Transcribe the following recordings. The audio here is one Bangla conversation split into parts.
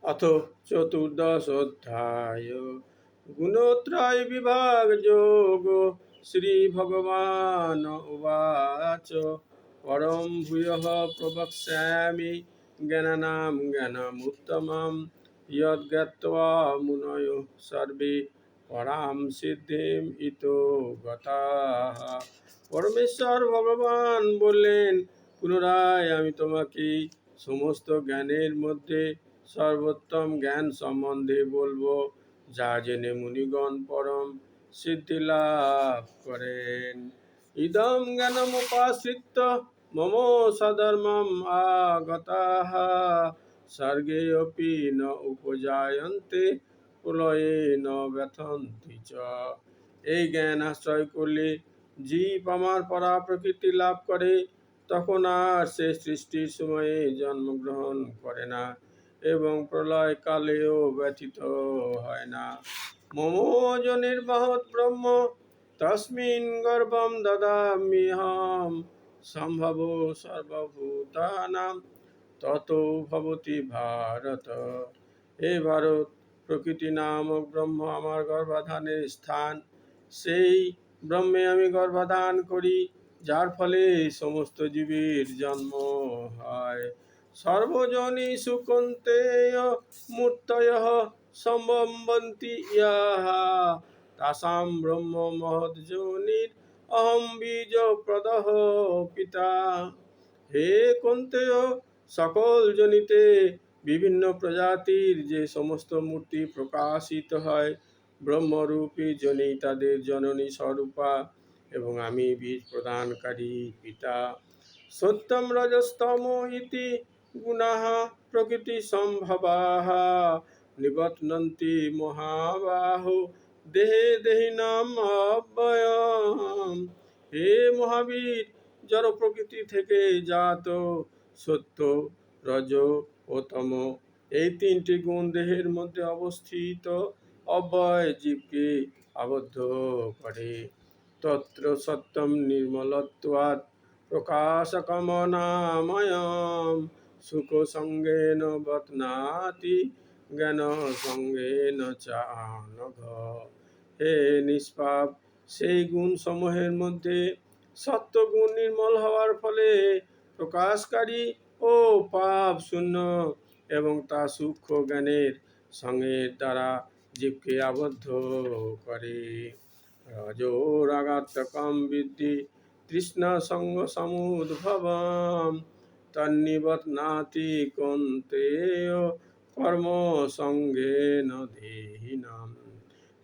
अथ चतुर्दशोऽध्याय गुणत्रय विभाग योगो श्रीभगवान् उवाच परं भूयः प्रवक्ष्यामि ज्ञानानां ज्ञानमुत्तमं यद्ज्ञात्वा मुनयो सर्वे परां सिद्धिम् इतो गताः। পরমেশ্বর ভগবান বললেন, পুনরায় আমি তোমাকে সমস্ত জ্ঞানের মধ্যে সর্বোত্তম জ্ঞান সম্বন্ধে বলবো, যা জেনে মুনিগণ পরম সিদ্ধি লাভ করেন। ইদম জ্ঞানমুপাশ্রিত্য মম সধর্মম আগতাঃ স্বর্গে অপি ন উপজায়ন্তে প্রলয়ে ন ব্যথন্তি চ। এই জ্ঞান আশ্রয় করলে জীব আমার পরা প্রকৃতি লাভ করে, তখন আর সে সৃষ্টির সময়ে জন্মগ্রহণ করে না এবং প্রলয় কালেও ব্যথিত হয় না। মম যোনির্মহৎ ব্রহ্ম তস্মিন গর্ভম দদাম্যহম সম্ভব সর্বভূতানাং ততো ভবতি ভারত। হে ভারত, প্রকৃতি নামক ব্রহ্ম আমার গর্ভাধানের স্থান। সেই ব্রহ্মে আমি গর্ভাধান করি, যার ফলে সমস্ত জীবের জন্ম হয়। সর্বজনীষু কৌন্তেয় মূর্তয়ঃ সম্ভবন্তি ইয়াঃ তাসাং ব্রহ্ম মহদ্যোনির অহং বীজপ্রদঃ পিতা। হে কৌন্তেয়, সকল জনিতে বিভিন্ন প্রজাতির যে সমস্ত মূর্তি প্রকাশিত হয়, ব্রহ্মরূপী জনি তাদের জননী স্বরূপা, এবং আমি বীজ প্রদানকারী পিতা। সত্যম রজস্তম ইতি গুণাঃ প্রকৃতি সম্ভবাঃ নিবধ্নন্তি মহাবাহো দেহে দেহিনাম অব্যয়ম। হে মহাবীর, জড় প্রকৃতি থেকে জাত সত্য, রজ ও তম, এই তিনটি গুণ দেহের মধ্যে অবস্থিত অব্যয় জীবকে আবদ্ধ করে। তত্র সত্যম নির্মলত্বাৎ প্রকাশকমনাময়ম সুখ সঙ্গেন বত্নাতি জ্ঞান সঙ্গেন চা নঘ। হে নিষ্পাপ, সেই গুণ সমূহের মধ্যে সত্ত্বগুণ নির্মল হওয়ার ফলে প্রকাশকারী ও পাপ শূন্য, এবং তা সূক্ষ্ম জ্ঞানের সঙ্গের দ্বারা জীবকে আবদ্ধ করে। রজো রাগাত্মকম বিদ্ধি তৃষ্ণা সঙ্গ সমুদ্ভবম তন্নিবধ্নাতি কৌন্তেয় কর্ম সঙ্গেন দেহিনাম।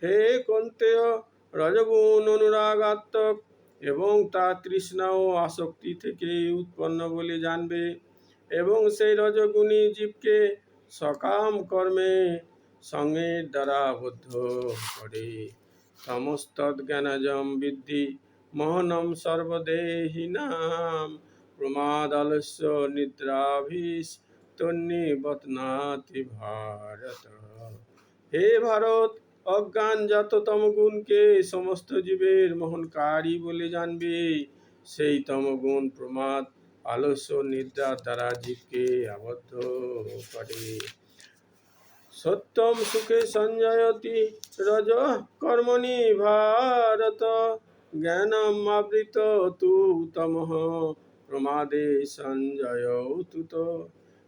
হে কৌন্তেয়, রজগুণ অনুরাগাত্মক এবং তা তৃষ্ণা ও আসক্তি থেকে উৎপন্ন বলে জানবে, এবং সেই রজগুণী জীবকে সকাম কর্মে সঙ্গের দ্বারা আবদ্ধ করে। তমস্তজ্ঞানজম বিদ্ধি মোহনম সর্বদেহিনাম প্রমাদালস্য নিদ্রাভিস তন্নিবধ্নাতি ভারত। হে ভারত, অজ্ঞানজাত তমগুণকে সমস্ত জীবের মোহনকারী বলে জানবে। সেই তমগুণ প্রমাদ, আলস্য, নিদ্রার দ্বারা জীবকে আবদ্ধ করে। সত্যম সুখে সঞ্জয়তি রজঃ কর্মণি ভারত জ্ঞানম আবৃত তু তমঃ প্রমাদে সঞ্জয়তুত।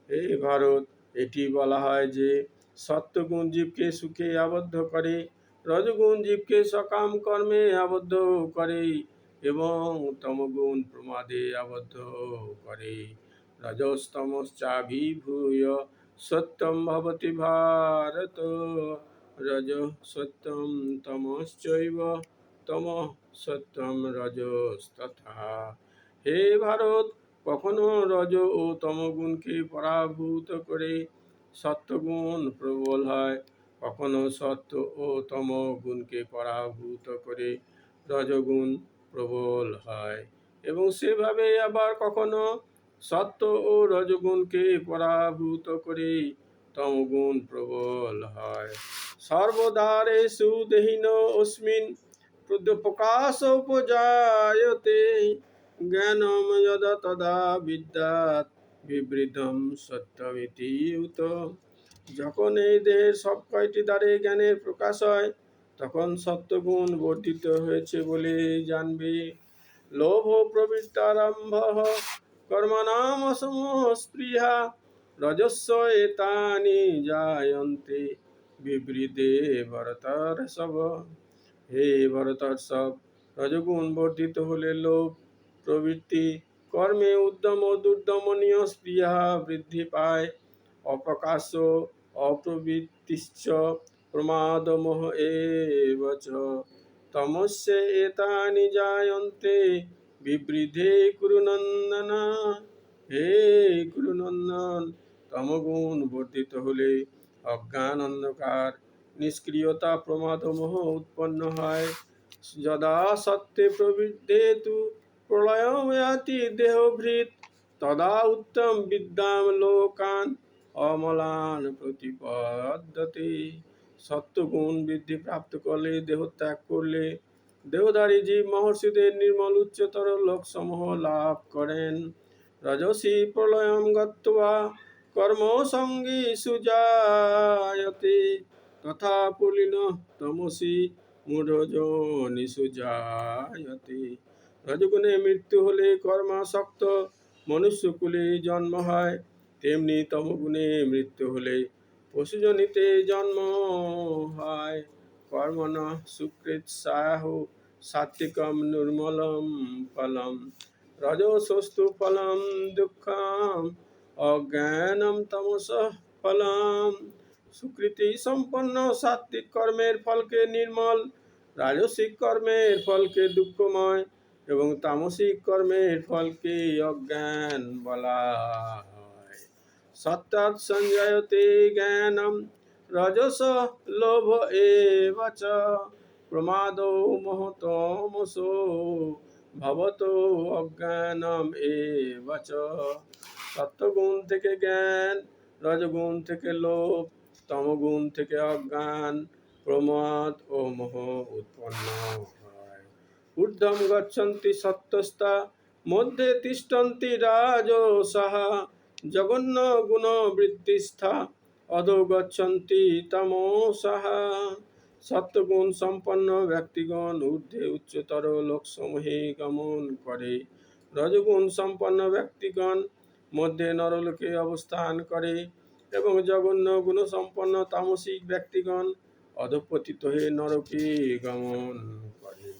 হে ভারত, এটি বলা হয় যে সত্যগুণ জীবকে সুখে আবদ্ধ করে, রজগুণ জীবকে সকাম কর্মে আবদ্ধ করে, এবং তমগুণ প্রমাদে আবদ্ধ করে। রজস্তমশ্চাভিভূয় সত্যম ভবতি ভারত রজ সত্যম তমশ্চৈব তমঃ সত্যম রজস্তথা। হে ভারত, কখনো রজ ও তমগুণকে পরাভূত করে সত্যগুণ প্রবল হয়, কখনো সত্য ও তম গুণকে পরাভূত করে রজগুণ প্রবল হয়, এবং সেভাবে আবার কখনো সত্য ও রজগুণকে পরাভূত করে তমগুণ প্রবল হয়। সর্বদারেষু দেহিন অস্মিন প্রকাশ উপজায়তে জ্ঞানম যদা তদা বিদ্যাৎ বিবৃতম সত্যমিতি উত। যখন এই দেহের সব কয়টি দ্বারে জ্ঞানের প্রকাশ হয়, তখন সত্যগুণ বর্ধিত হয়েছে বলে জানবে। লোভ প্রবৃত্তারম্ভ কর্মণাম স্পৃহা রজস্ব এতানি জায়ন্তে বিবৃদে ভরতর্ষভ। হে ভরতর্ষভ, রজগুণ বর্ধিত হলে লোভ প্রবৃত্তি, কর্মে উদ্যম ও দুর্দমনীয় স্পৃহা বৃদ্ধি পায়। অপ্রকাশ্য অপ্রবৃত্তিশ্চ প্রমাদমোহ এব চ তমস্যে এতানি জায়ন্তে বিবৃধে কুরুনন্দন। হে কুরুনন্দন, তমগুণ বর্ধিত হলে অজ্ঞান, অন্ধকার, নিষ্ক্রিয়তা, প্রমাদ, মোহ উৎপন্ন হয়। যদা সত্যে প্রবৃদ্ধেতু প্রলয়ং याति দেহভৃৎ তদা উত্তম বিদ্যাম লোকান অমলান প্রতিপদ্যতে। সত্যগুণ বৃদ্ধি প্রাপ্ত করলে, দেহ ত্যাগ করলে দেহধারী জীব মহর্ষিদের নির্মল উচ্চতর লোকসমূহ লাভ করেন। রজসী প্রলয়ং গত্বা কর্মসঙ্গী সুজায়তে তথা পুলিনঃ তমসি মূঢ়যোনিষু জায়তে। রজগুণে মৃত্যু হলে কর্মাসক্ত মনুষ্যকুলে জন্ম হয়, তেমনি তমগুণে মৃত্যু হলে পশুজনিতে জন্ম হয়। কর্মণঃ সুকৃৎসাহু সাত্বিকম নির্মলম ফলম রজসস্তু ফলম দুঃখম অজ্ঞানম তমসঃ ফলম। সুকৃতি সম্পন্ন সাত্বিক কর্মের ফলকে নির্মল, রাজসিক কর্মের ফলকে দুঃখময় এবং তামসিক কর্মের ফলকে অজ্ঞান বলা হয়। সত্যাৎ সঞ্জয়তে জ্ঞানম রজস লোভ এব চ প্রমাদো মোহ তমসো ভবতো অজ্ঞানম এব চ। সত্যগুণ থেকে জ্ঞান, রজগুণ থেকে লোভ, তমগুণ থেকে অজ্ঞান, প্রমাদ ও মোহ উৎপন্ন হয়। ঊর্ধ্বম গচ্ছন্তি সত্যস্তা মধ্যে তিষ্ঠন্তি রাজসাঃ জঘন্য গুণ বৃত্তিস্থা অধো গচ্ছন্তি তমসাঃ। সত্যগুণ সম্পন্ন ব্যক্তিগণ ঊর্ধ্বে উচ্চতর লোকসমূহে গমন করে, রজগুণ সম্পন্ন ব্যক্তিগণ মধ্যে নরলোকে অবস্থান করে এবং জঘন্য গুণ সম্পন্ন তামসিক ব্যক্তিগণ অধঃপতিত হয়ে নরকে গমন করে।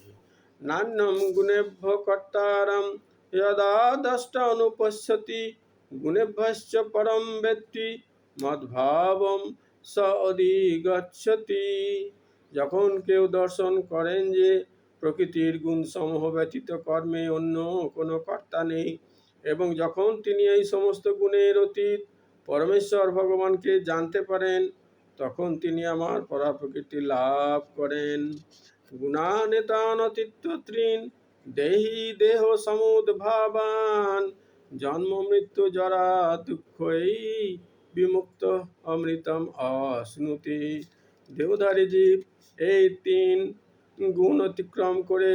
নান্যম গুণেভ্য কর্তারম যদা দ্রষ্টা অনুপশ্যতি গুণেভ্যশ্চ পরম বেত্তি মদ্ভাবম স অধিগচ্ছতি। যখন কেউ দর্শন করেন যে প্রকৃতির গুণসমূহ ব্যতীত কর্মে অন্য কোনো কর্তা নেই, এবং যখন তিনি এই সমস্ত গুণের অতীত পরমেশ্বর ভগবানকে জানতে পারেন, তখন তিনি আমার পরাপ্রকৃতি লাভ করেন। গুণানেতান অতীত্য দেহি দেহ সমুদ্ভাবান জন্ম মৃত্যু জরা দুঃখ এই বিমুক্ত অমৃতম অশ্নুতি। দেহধারী জীব এই তিন গুণ অতিক্রম করে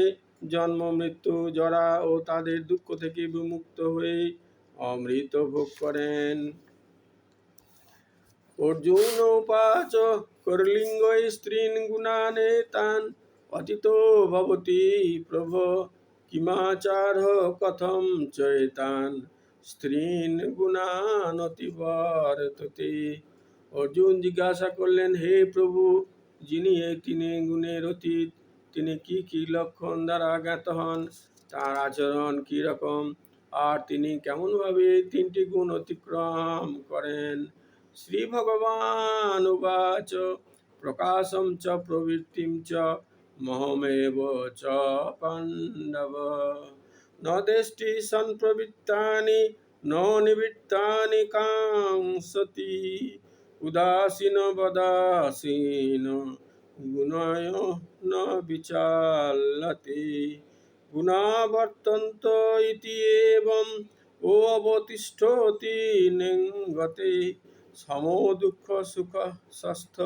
জন্ম মৃত্যু জরা ও তাদের দুঃখ থেকে বিমুক্ত হয়ে অমৃত ভোগ করেন। অর্জুন উপাচ করলিঙ্গ স্ত্রীন গুণানেতান অতীতো ভবতি প্রভ কিমাচার কথম চৈতান স্ত্রীন গুণান অতিবর্ততে। অর্জুন জিজ্ঞাসা করলেন, হে প্রভু, যিনি এই তিন গুণের অতীত, তিনি কি কি লক্ষণ দ্বারা জ্ঞাত হন, তার আচরণ কি রকম, আর তিনি কেমনভাবে এই তিনটি গুণ অতিক্রম করেন। শ্রী ভগবান উবাচ প্রকাশম চ প্রবৃত্তিম চ মহমেব চ পাণ্ডব ন দেষ্টি সম্প্রবৃত্তানি ন নিবৃত্তানি কাংসতি উদাসীন বদাসীন গুণয় ন বিচালতে গুণা বর্তন্ত ইতি এবং ও অবতিষ্ঠতি নিঙ্গতে সমো দুঃখ সুখ স্বাস্থ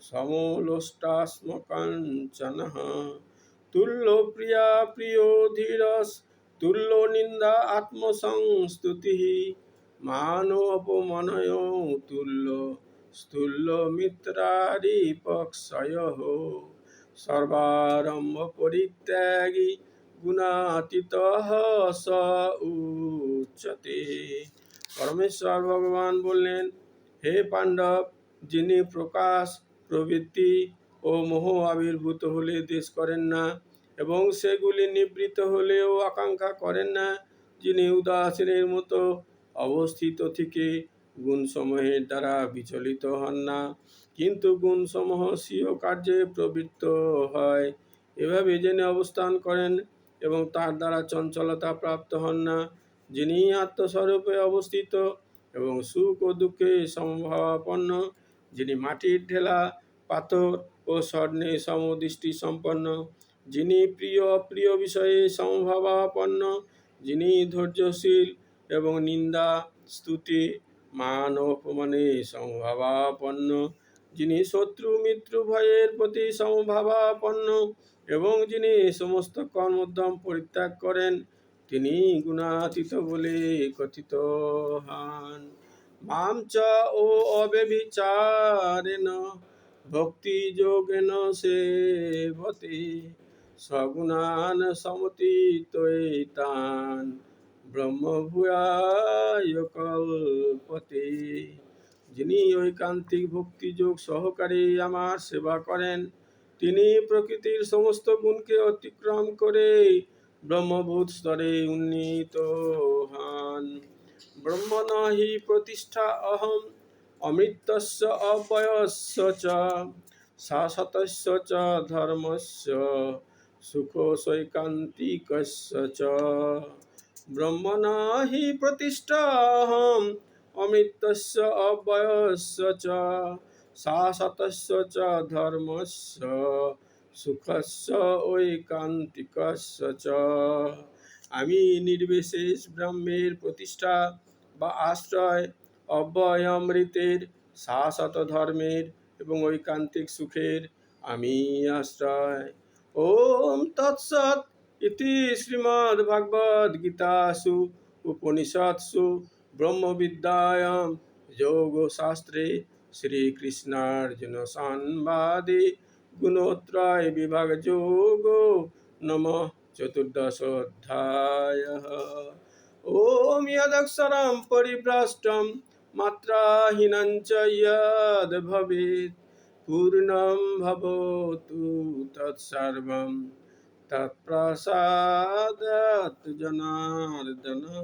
সমলোষ্টাস্মকাঞ্চনঃ তুল্য প্রিয়া প্রিয় ধীরস তুল্য নিন্দা আত্মসংস্তুতিঃ মান অপমানয় তুল্য স্থূলমিত্রারিপক্ষयोः সর্বারম্ভ পরিত্যাগী গুণাতীতঃ স উচ্যতে। পরমেশ্বর ভগবান বললেন, হে পাণ্ডব, যিনি প্রকাশ, প্রবৃত্তি ও মোহ আবির্ভূত হলে দেশ করেন না এবং সেগুলি নিবৃত্ত হলেও আকাঙ্ক্ষা করেন না, যিনি উদাসীনের মতো অবস্থিত থেকে গুণসমূহের দ্বারা বিচলিত হন না, কিন্তু গুণসমূহ স্বীয় কার্যে প্রবৃত্ত হয়, এভাবে যিনি অবস্থান করেন এবং তার দ্বারা চঞ্চলতা প্রাপ্ত হন না, যিনি আত্মস্বরূপে অবস্থিত এবং সুখ ও দুঃখে সমভাবাপন্ন, যিনি মাটির ঢেলা, পাথর ও স্বর্ণে সমদৃষ্টি সম্পন্ন, যিনি প্রিয় অপ্রিয় বিষয়ে সমভাবাপন্ন, যিনি ধৈর্যশীল এবং নিন্দা, স্তুতি, মান ও অপমানে সমভাবাপন্ন, যিনি শত্রু মিত্র ভয়ের প্রতি সমভাবাপন্ন এবং যিনি সমস্ত কর্মোদ্যম পরিত্যাগ করেন, তিনি গুণাতীত বলে কথিত হন। মাম চ ও অব্যভিচারেণ ভক্তি যোগেন সেবতে সগুণান সমতীতৈতান ব্রহ্মভূয়ায় কল্পতে। যিনি ঐকান্তিক ভক্তিযোগ সহকারে আমার সেবা করেন, তিনি প্রকৃতির সমস্ত গুণকে অতিক্রম করে ব্রহ্মভূত স্তরে উন্নীত হন। ব্রহ্মণ হি প্রতিষ্ঠা অহম অমৃতস্য অব্যয়স্য চ শাশ্বতস্য চ ধর্মস্য সুখস্যৈকান্তিকস্য চ। ব্রহ্মণ হি প্রতিষ্ঠা অহম অমৃতস্য অব্যয়স্য চ শাশ্বতস্য চ ধর্মস্য সুখস্য ঐকান্তিকস্য চ। আমি নির্বিশেষ ব্রহ্মের প্রতিষ্ঠা বা আশ্রয়, অব্যয় অমৃতের, শাশ্বত ধর্মের এবং ঐকান্তিক সুখের আমি আশ্রয়। ওম তৎসৎ ইতি শ্রীমদ্ ভগবদ গীতাসু উপনিষৎসু ব্রহ্মবিদ্যায়াং যোগশাস্ত্রে শ্রীকৃষ্ণার্জুন সংবাদে গুণত্রয় বিভাগযোগো নমঃ চতুর্দশোऽধ্যায়ः। ওম যদক্ষরং পরিভ্রষ্টং মাত্রাহীনং চ যদ্ভবেৎ পূর্ণং ভবতু তৎসর্বং তৎপ্রসাদাৎ জনার্দনঃ।